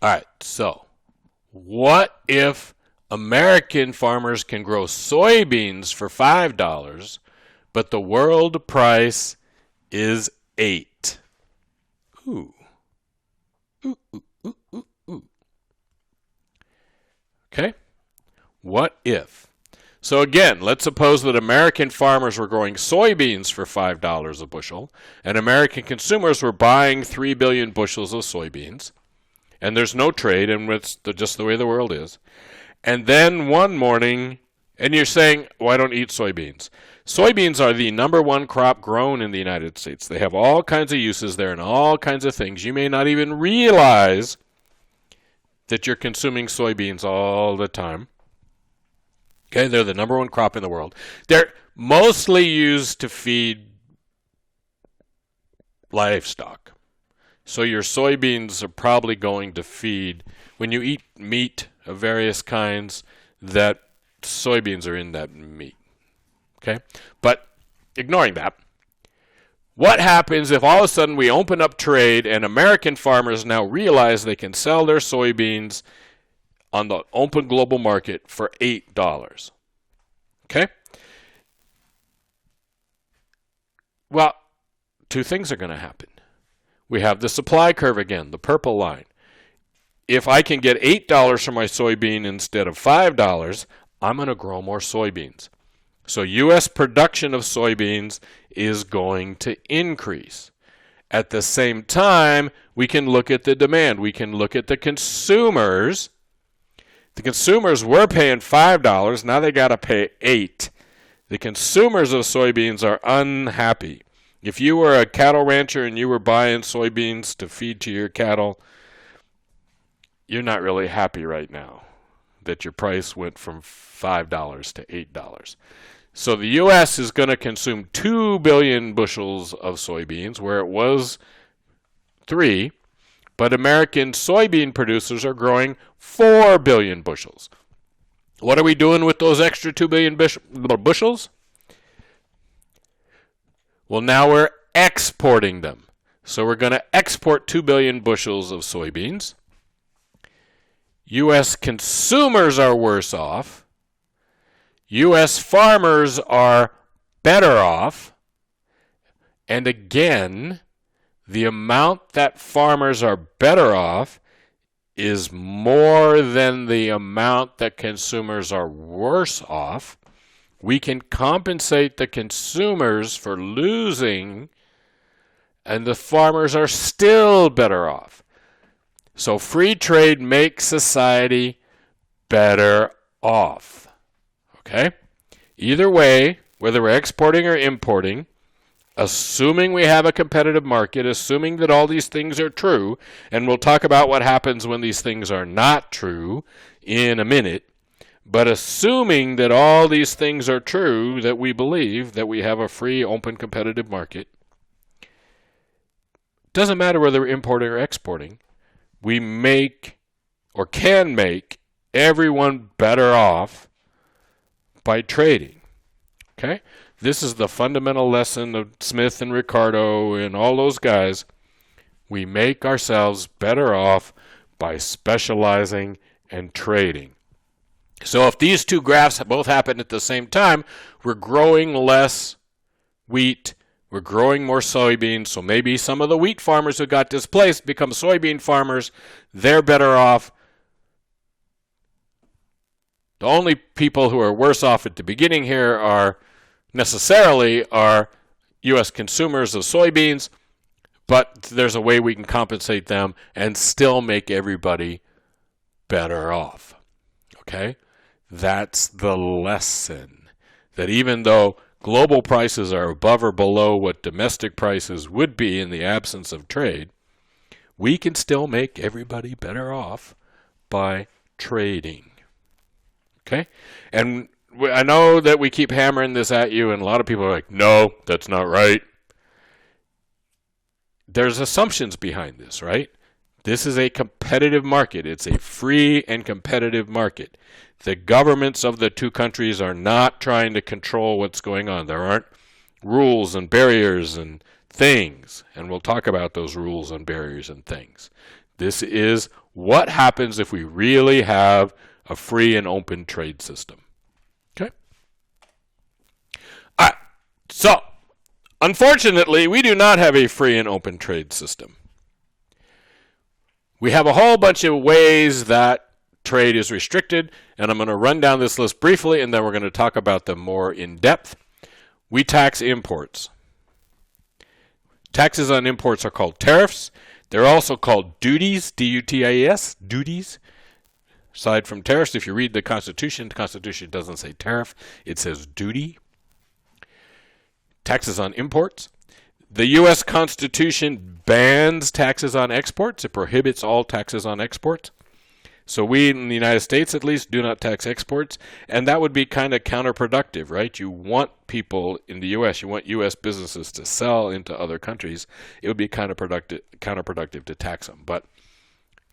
All right, so what if American farmers can grow soybeans for $5, but the world price is $8? Ooh. Ooh, ooh, ooh, ooh, ooh. Okay? What if? So again, let's suppose that American farmers were growing soybeans for $5 a bushel, and American consumers were buying 3 billion bushels of soybeans, and there's no trade, and it's just the way the world is. And then one morning, and you're saying, well, I don't eat soybeans. Soybeans are the #1 crop grown in the United States. They have all kinds of uses there and all kinds of things. You may not even realize that you're consuming soybeans all the time. Okay, they're the #1 crop in the world. They're mostly used to feed livestock. So your soybeans are probably going to feed, when you eat meat of various kinds, that soybeans are in that meat. Okay? But ignoring that, what happens if all of a sudden we open up trade and American farmers now realize they can sell their soybeans on the open global market for $8? Okay? Well, two things are going to happen. We have the supply curve again, the purple line. If I can get $8 for my soybean instead of $5, I'm going to grow more soybeans. So U.S. production of soybeans is going to increase. At the same time, we can look at the demand. We can look at the consumers. The consumers were paying $5. Now they got to pay $8. The consumers of soybeans are unhappy. If you were a cattle rancher and you were buying soybeans to feed to your cattle, you're not really happy right now that your price went from $5 to $8. So the U.S. is going to consume 2 billion bushels of soybeans, where it was 3, but American soybean producers are growing 4 billion bushels. What are we doing with those extra 2 billion bushels? Well, now we're exporting them. So we're going to export 2 billion bushels of soybeans. U.S. consumers are worse off. U.S. farmers are better off. And again, the amount that farmers are better off is more than the amount that consumers are worse off. We can compensate the consumers for losing, and the farmers are still better off. So free trade makes society better off. Okay? Either way, whether we're exporting or importing, assuming we have a competitive market, assuming that all these things are true, and we'll talk about what happens when these things are not true in a minute, but assuming that all these things are true, that we believe that we have a free, open, competitive market, doesn't matter whether we're importing or exporting, we make or can make everyone better off by trading. Okay? This is the fundamental lesson of Smith and Ricardo and all those guys. We make ourselves better off by specializing and trading. So if these two graphs both happen at the same time, we're growing less wheat, we're growing more soybeans, so maybe some of the wheat farmers who got displaced become soybean farmers. They're better off. The only people who are worse off at the beginning here are necessarily U.S. consumers of soybeans, but there's a way we can compensate them and still make everybody better off. Okay? That's the lesson. That even though global prices are above or below what domestic prices would be in the absence of trade, we can still make everybody better off by trading. Okay? And I know that we keep hammering this at you, and a lot of people are like, no, that's not right. There's assumptions behind this, right? This is a competitive market. It's a free and competitive market. The governments of the two countries are not trying to control what's going on. There aren't rules and barriers and things, and we'll talk about those rules and barriers and things. This is what happens if we really have a free and open trade system. Okay? All right. So, unfortunately, we do not have a free and open trade system. We have a whole bunch of ways that trade is restricted, and I'm going to run down this list briefly, and then we're going to talk about them more in depth. We tax imports. Taxes on imports are called tariffs. They're also called duties, D-U-T-I-E-S, duties. Aside from tariffs, if you read the Constitution doesn't say tariff, it says duty. Taxes on imports. The U.S. Constitution bans taxes on exports. It prohibits all taxes on exports. So we, in the United States at least, do not tax exports, and that would be kind of counterproductive, right? You want people in the U.S., you want U.S. businesses to sell into other countries. It would be counterproductive to tax them, but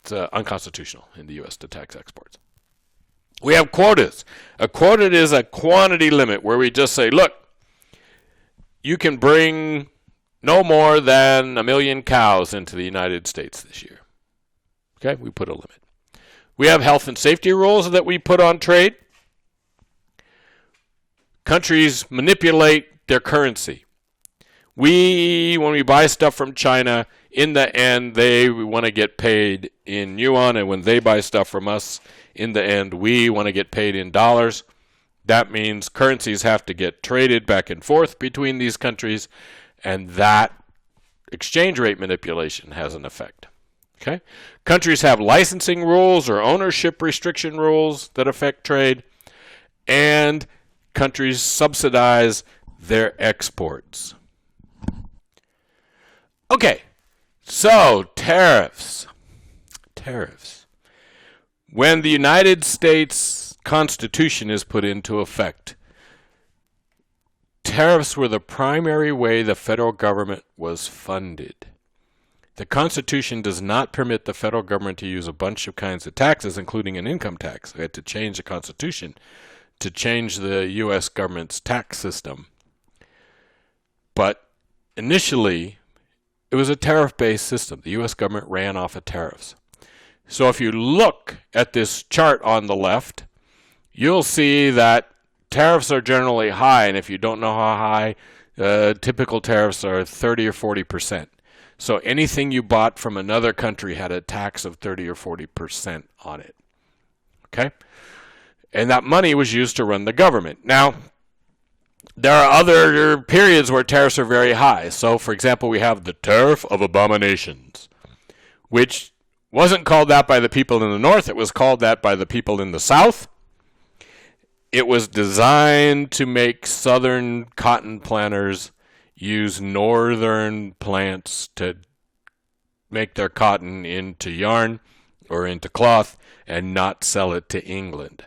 it's unconstitutional in the U.S. to tax exports. We have quotas. A quota is a quantity limit where we just say, look, you can bring no more than 1 million cows into the United States this year. Okay, we put a limit. We have health and safety rules that we put on trade. Countries manipulate their currency. When we buy stuff from China, in the end, they want to get paid in yuan, and when they buy stuff from us, in the end, we want to get paid in dollars. That means currencies have to get traded back and forth between these countries, and that exchange rate manipulation has an effect. Okay? Countries have licensing rules or ownership restriction rules that affect trade, and countries subsidize their exports. Okay, so tariffs. Tariffs. When the United States Constitution is put into effect, tariffs were the primary way the federal government was funded. The Constitution does not permit the federal government to use a bunch of kinds of taxes, including an income tax. They had to change the Constitution to change the U.S. government's tax system. But initially, it was a tariff-based system. The U.S. government ran off of tariffs. So if you look at this chart on the left, you'll see that tariffs are generally high, and if you don't know how high, typical tariffs are 30 or 40%. So anything you bought from another country had a tax of 30 or 40% on it. Okay? And that money was used to run the government. Now, there are other periods where tariffs are very high. So, for example, we have the Tariff of Abominations, which wasn't called that by the people in the North. It was called that by the people in the South. It was designed to make southern cotton planters use northern plants to make their cotton into yarn or into cloth and not sell it to England.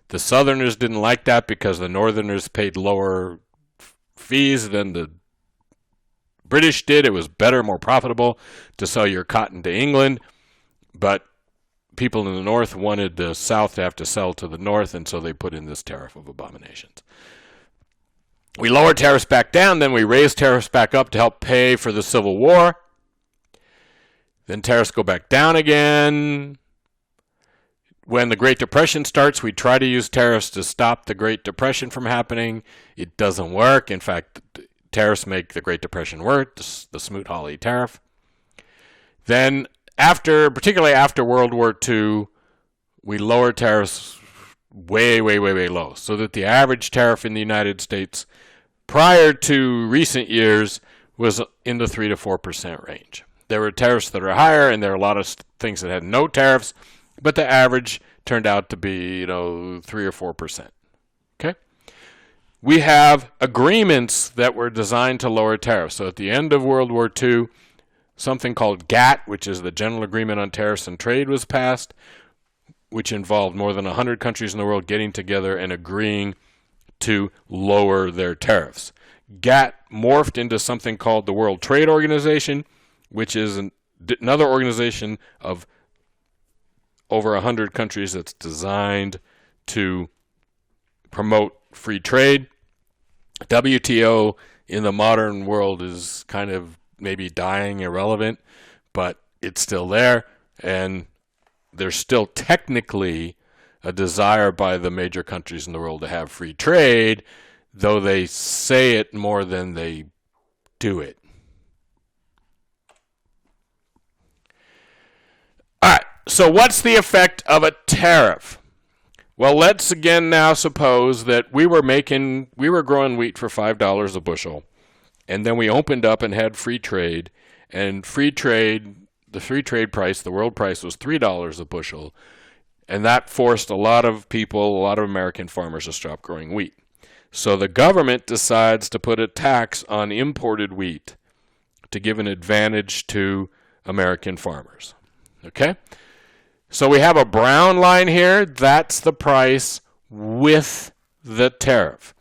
The southerners didn't like that because the northerners paid lower fees than the British did. It was better, more profitable to sell your cotton to England, but people in the North wanted the South to have to sell to the North, and so they put in this Tariff of Abominations. We lowered tariffs back down, then we raised tariffs back up to help pay for the Civil War. Then tariffs go back down again. When the Great Depression starts, we try to use tariffs to stop the Great Depression from happening. It doesn't work. In fact, tariffs make the Great Depression work, the Smoot-Hawley tariff. Then, particularly after World War II, we lower tariffs way, way, way, way low, so that the average tariff in the United States prior to recent years was in the 3 to 4% range. There were tariffs that are higher, and there are a lot of things that had no tariffs, but the average turned out to be, 3 or 4%. Okay? We have agreements that were designed to lower tariffs. So at the end of World War II, something called GATT, which is the General Agreement on Tariffs and Trade, was passed, which involved more than 100 countries in the world getting together and agreeing to lower their tariffs. GATT morphed into something called the World Trade Organization, which is another organization of over 100 countries that's designed to promote free trade. WTO in the modern world is kind of maybe dying, irrelevant, but it's still there. And there's still technically a desire by the major countries in the world to have free trade, though they say it more than they do it. All right, so what's the effect of a tariff? Well, let's again now suppose that we were growing wheat for $5 a bushel, and then we opened up and had free trade, and the free trade price, the world price, was $3 a bushel, and that forced a lot of American farmers to stop growing wheat. So the government decides to put a tax on imported wheat to give an advantage to American farmers. Okay? So we have a brown line here. That's the price with the tariff.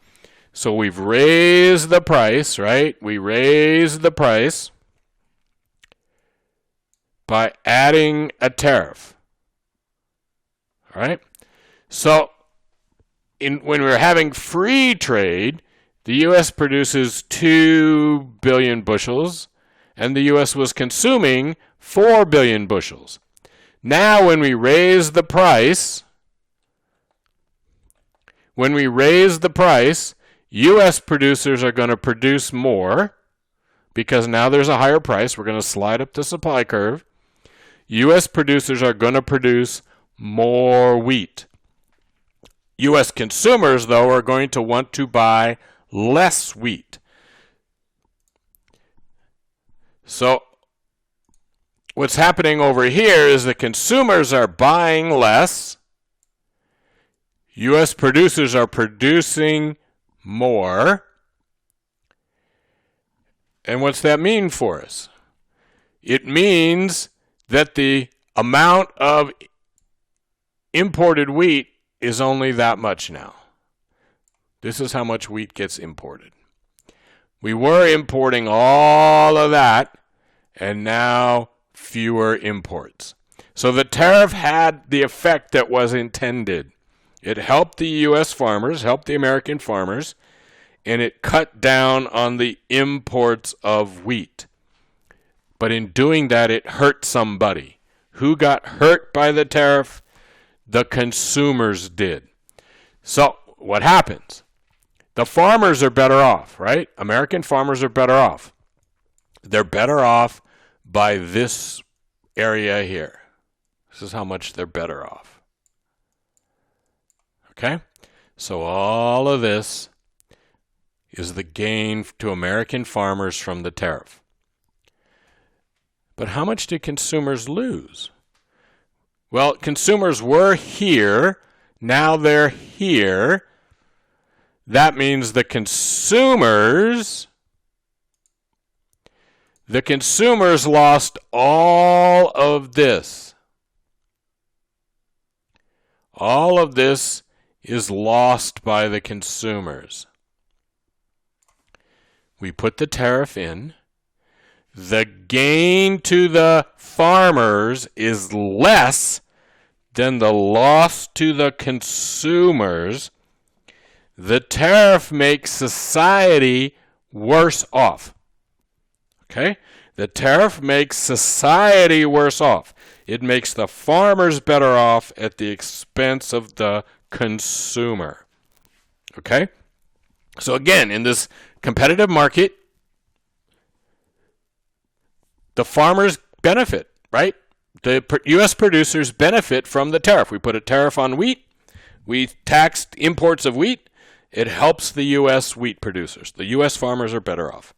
So we've raised the price, right? We raised the price by adding a tariff. All right? So when we're having free trade, the U.S. produces 2 billion bushels, and the U.S. was consuming 4 billion bushels. Now, when we raise the price, U.S. producers are going to produce more because now there's a higher price. We're going to slide up the supply curve. U.S. producers are going to produce more wheat. U.S. consumers, though, are going to want to buy less wheat. So what's happening over here is the consumers are buying less. U.S. producers are producing more. And what's that mean for us? It means that the amount of imported wheat is only that much now. This is how much wheat gets imported. We were importing all of that, and now fewer imports. So the tariff had the effect that was intended. It helped the U.S. farmers, helped the American farmers, and it cut down on the imports of wheat. But in doing that, it hurt somebody. Who got hurt by the tariff? The consumers did. So what happens? The farmers are better off, right? American farmers are better off. They're better off by this area here. This is how much they're better off. Okay? So all of this is the gain to American farmers from the tariff. But how much did consumers lose? Well, consumers were here. Now they're here. That means the consumers lost all of this. All of this is lost by the consumers. We put the tariff in. The gain to the farmers is less than the loss to the consumers. The tariff makes society worse off. Okay? The tariff makes society worse off. It makes the farmers better off at the expense of the consumer. Okay? So again, in this competitive market, the farmers benefit, right? The U.S. producers benefit from the tariff. We put a tariff on wheat. We taxed imports of wheat. It helps the U.S. wheat producers. The U.S. farmers are better off.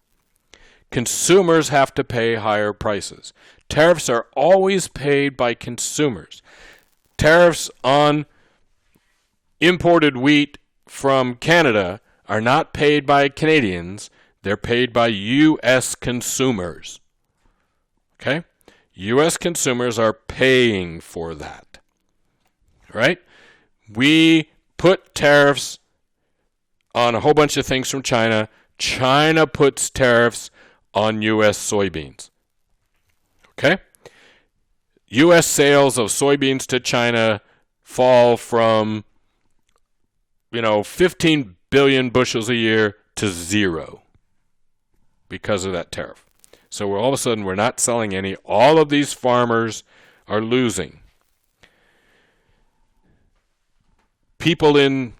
Consumers have to pay higher prices. Tariffs are always paid by consumers. Tariffs on imported wheat from Canada are not paid by Canadians. They're paid by U.S. consumers. Okay? U.S. consumers are paying for that. Right? We put tariffs on a whole bunch of things from China. China puts tariffs on U.S. soybeans. Okay? U.S. sales of soybeans to China fall from, 15 billion bushels a year to 0 because of that tariff. So all of a sudden we're not selling any. All of these farmers are losing. People in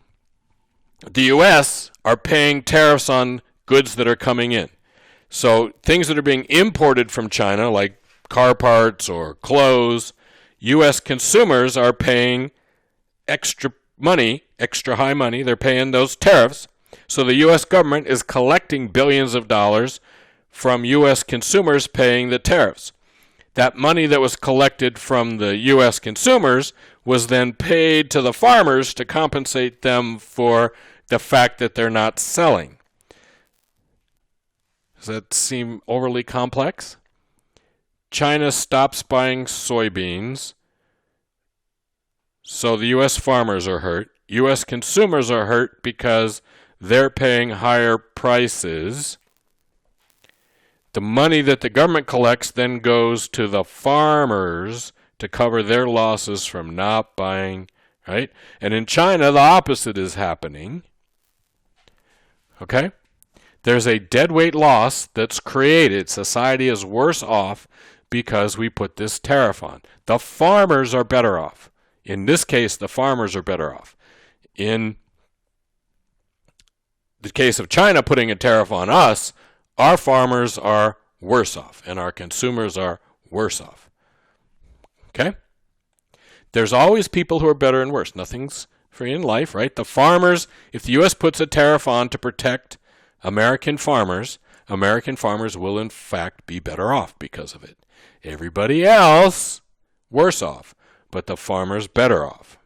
the U.S. are paying tariffs on goods that are coming in. So things that are being imported from China, like car parts or clothes, U.S. consumers are paying extra money, extra high money. They're paying those tariffs. So the U.S. government is collecting billions of dollars from U.S. consumers paying the tariffs. That money that was collected from the U.S. consumers was then paid to the farmers to compensate them for the fact that they're not selling. Does that seem overly complex? China stops buying soybeans, so the U.S. farmers are hurt. U.S. consumers are hurt because they're paying higher prices. The money that the government collects then goes to the farmers to cover their losses from not buying, right? And in China, the opposite is happening. Okay? There's a deadweight loss that's created. Society is worse off because we put this tariff on. The farmers are better off. In this case, the farmers are better off. In the case of China putting a tariff on us, our farmers are worse off and our consumers are worse off. Okay? There's always people who are better and worse. Nothing's free in life, right? The farmers, if the U.S. puts a tariff on to protect American farmers will in fact be better off because of it. Everybody else, worse off, but the farmers better off.